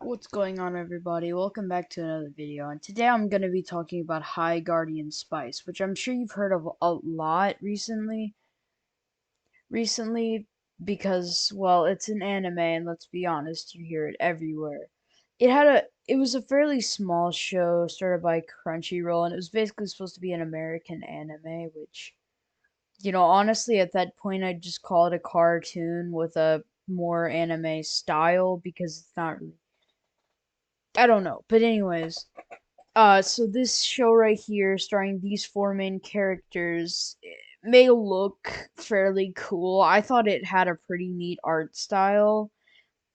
What's going on, everybody? Welcome back to another video, and today I'm going to be talking about High Guardian Spice, which I'm sure you've heard of a lot recently because, well, it's an anime, and let's be honest, you hear it everywhere. It was a fairly small show started by Crunchyroll, and it was basically supposed to be an American anime, which, honestly, at that point, I'd just call it a cartoon with a more anime style because it's not really, I don't know. But anyways, so this show right here, starring these four main characters, may look fairly cool. I thought it had a pretty neat art style,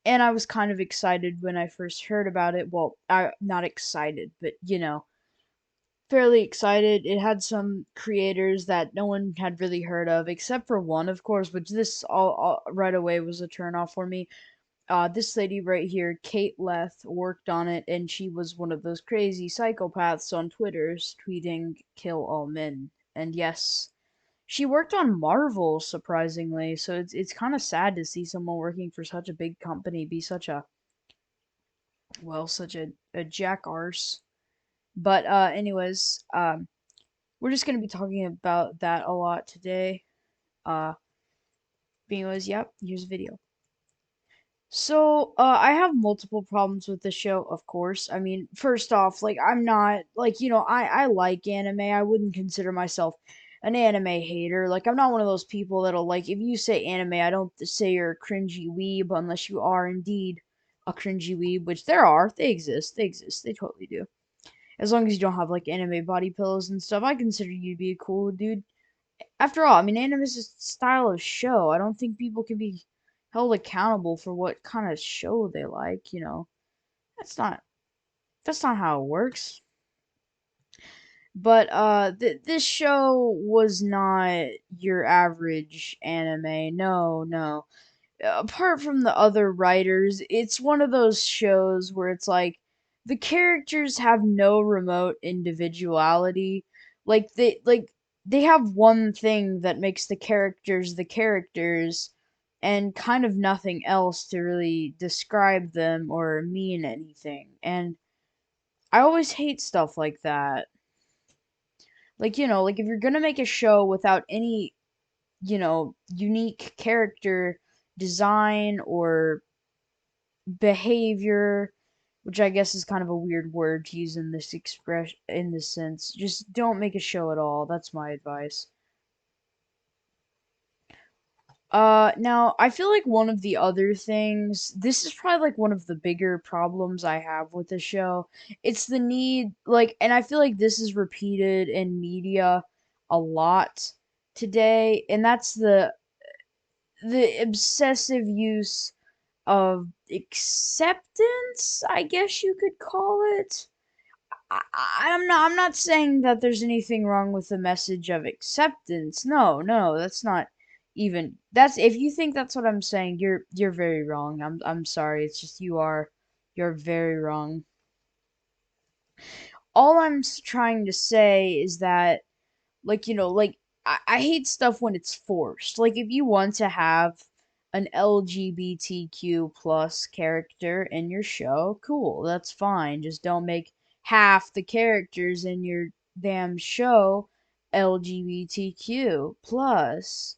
and I was kind of excited when I first heard about it. Well, I not excited, but fairly excited. It had some creators that no one had really heard of, except for one, of course, which this all right away was a turn off for me. This lady right here, Kate Leth, worked on it, and she was one of those crazy psychopaths on Twitter tweeting "kill all men." And yes, she worked on Marvel, surprisingly. So it's kind of sad to see someone working for such a big company be such a jackarse. But anyways, we're just gonna be talking about that a lot today. Uh, anyways, yep, here's a video. So, I have multiple problems with the show, of course. I mean, first off, like, I'm not, like, I like anime. I wouldn't consider myself an anime hater. Like, I'm not one of those people that'll, like, if you say anime, I don't say you're a cringy weeb unless you are indeed a cringy weeb, which there are. They exist. They totally do. As long as you don't have, like, anime body pillows and stuff, I consider you to be a cool dude. After all, I mean, anime is a style of show. I don't think people can be held accountable for what kind of show they like. That's not that's not how it works. But this show was not your average anime. No, no. Apart from the other writers, it's one of those shows where it's like the characters have no remote individuality. They have one thing that makes the characters and kind of nothing else to really describe them or mean anything. And I always hate stuff like that. Like if you're going to make a show without any, unique character design or behavior, which I guess is kind of a weird word to use in this express in this sense. Just don't make a show at all. That's my advice. Now I feel like one of the other things, this is probably like one of the bigger problems I have with the show. It's the need, like, and I feel like this is repeated in media a lot today, and that's the obsessive use of acceptance, I guess you could call it. I'm not saying that there's anything wrong with the message of acceptance. No, no, that's not even that's if you think that's what I'm saying, you're very wrong. I'm sorry. It's just you're very wrong. All I'm trying to say is that I hate stuff when it's forced. Like if you want to have an LGBTQ plus character in your show, cool, that's fine. Just don't make half the characters in your damn show LGBTQ plus.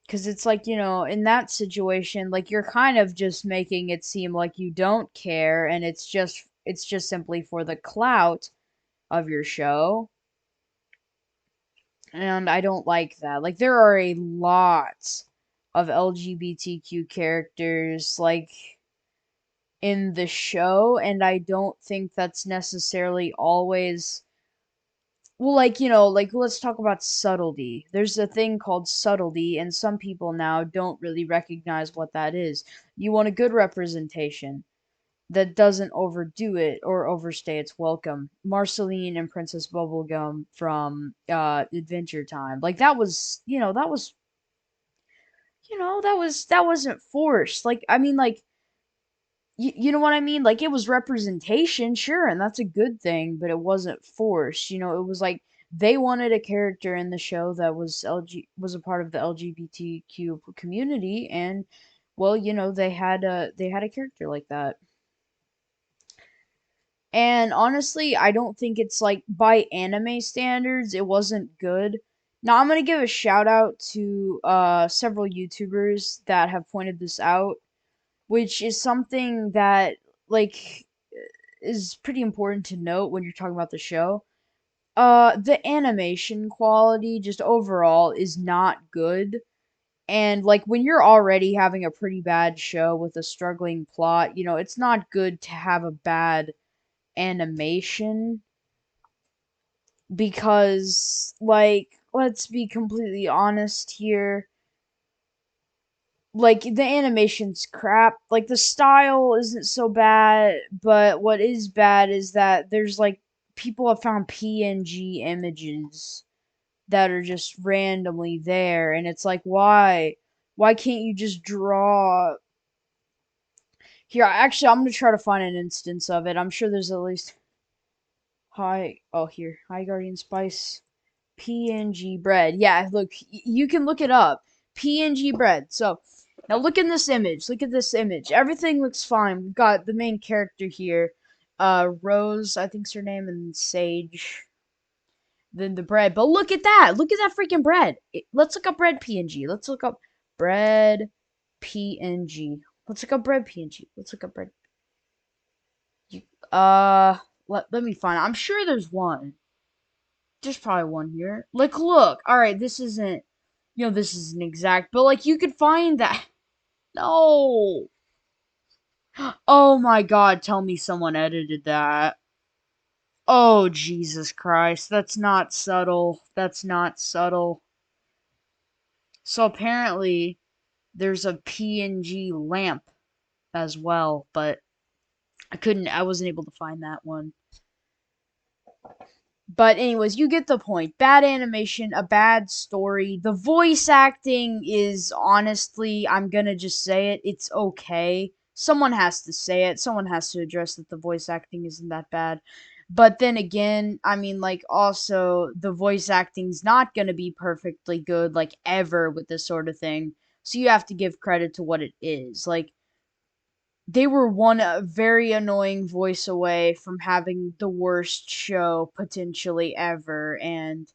Cause it's like, in that situation, like you're kind of just making it seem like you don't care and it's just simply for the clout of your show, and I don't like that. Like there are a lot of LGBTQ characters like in the show, and I don't think that's necessarily always, well, like let's talk about subtlety. There's a thing called subtlety, and some people now don't really recognize what that is. You want a good representation that doesn't overdo it or overstay its welcome. Marceline and Princess Bubblegum from Adventure Time. Like that wasn't forced. Like I mean like you know what I mean? Like it was representation, sure, and that's a good thing, but it wasn't forced. It was like they wanted a character in the show that was a part of the LGBTQ community, and well, they had a character like that. And honestly, I don't think it's like by anime standards, it wasn't good. Now I'm gonna give a shout out to several YouTubers that have pointed this out, which is something that like is pretty important to note when you're talking about the show. The animation quality just overall is not good. And like when you're already having a pretty bad show with a struggling plot, it's not good to have a bad animation because like let's be completely honest here, like the animation's crap. Like the style isn't so bad, but what is bad is that there's like people have found PNG images that are just randomly there, and it's like why can't you just draw here? Actually, I'm gonna try to find an instance of it. I'm sure there's at least Hi Guardian Spice PNG bread. Yeah, look, you can look it up. PNG bread. So now look in this image. Look at this image. Everything looks fine. We've got the main character here, Rose, I think's her name, and Sage. Then the bread. But look at that. Look at that freaking bread. Let's look up bread PNG. Let's look up bread PNG. Let's look up bread PNG. Let's look up bread. You, uh, let me find. I'm sure there's one. There's probably one here. Like, look. All right, this isn't. This isn't exact, but like you could find that. No. Oh my God! Tell me someone edited that. Oh Jesus Christ! That's not subtle. That's not subtle. So apparently there's a PNG lamp as well, but I wasn't able to find that one. But anyways, you get the point. Bad animation, a bad story. The voice acting is honestly, I'm gonna just say it, it's okay. Someone has to say it. Someone has to address that the voice acting isn't that bad. But then again, I mean, like, also, the voice acting's not gonna be perfectly good, like, ever with this sort of thing. So you have to give credit to what it is. Like, they were one very annoying voice away from having the worst show potentially ever. And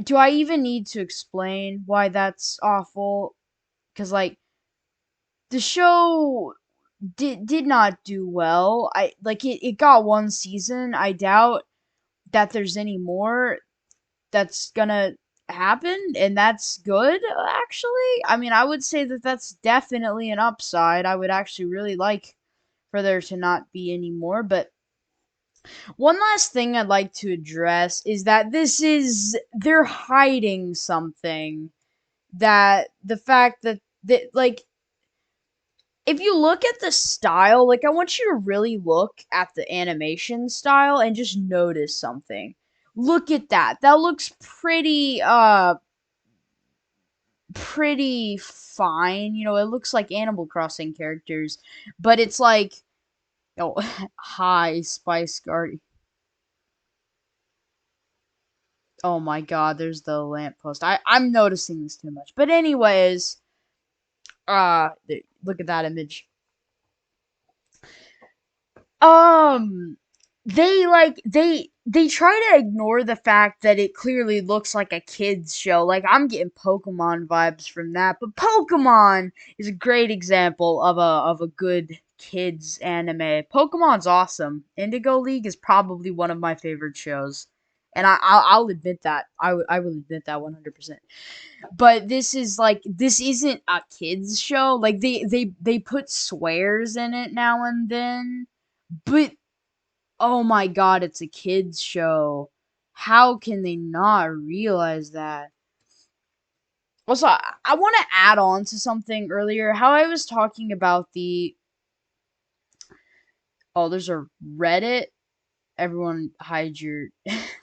do I even need to explain why that's awful? Because like the show did not do well. It got one season. I doubt that there's any more that's gonna happen, and that's good actually. I mean, I would say that that's definitely an upside. I would actually really like for there to not be any more. But one last thing I'd like to address is that they're hiding something. That the fact that like if you look at the style, like I want you to really look at the animation style and just notice something. Look at that. That looks pretty fine. It looks like Animal Crossing characters, but it's like oh, hi Spice Guard. Oh my God, there's the lamppost. I'm noticing this too much. But anyways, look at that image. Um, they try to ignore the fact that it clearly looks like a kids show. Like I'm getting Pokemon vibes from that. But Pokemon is a great example of a good kids anime. Pokemon's awesome. Indigo League is probably one of my favorite shows. And I'll admit that. I will admit that 100%. But this isn't a kids show. Like they put swears in it now and then, but oh my God, it's a kids show. How can they not realize that? Also, I want to add on to something earlier. How I was talking about there's a Reddit. Everyone hide your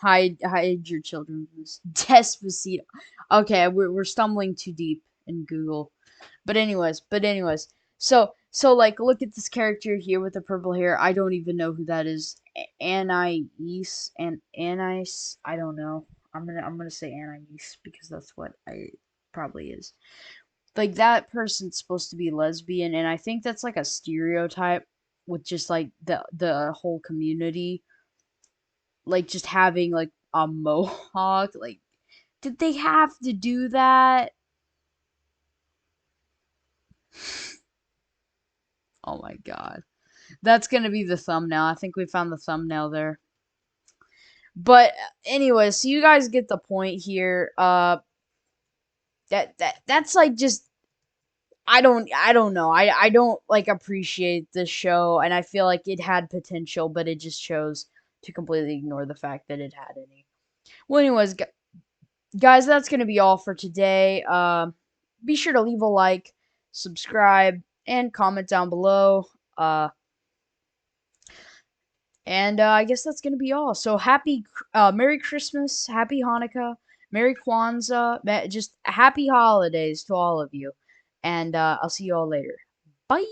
hide your children from this Despacito. Okay, we're stumbling too deep in Google. But anyways, so like look at this character here with the purple hair. I don't even know who that is. Anais and Anais. I don't know. I'm gonna say Anais because that's what I probably is. Like that person's supposed to be lesbian, and I think that's like a stereotype. with just like the whole community, like just having like a mohawk. Like, did they have to do that? Oh my god. That's gonna be the thumbnail. I think we found the thumbnail there. But anyway, so you guys get the point here. That's like just I don't know. I don't like appreciate this show, and I feel like it had potential, but it just chose to completely ignore the fact that it had any. Well, anyways, guys, that's gonna be all for today. Be sure to leave a like, subscribe, and comment down below. And I guess that's gonna be all. So Merry Christmas, Happy Hanukkah, Merry Kwanzaa, just happy holidays to all of you. And I'll see you all later. Bye.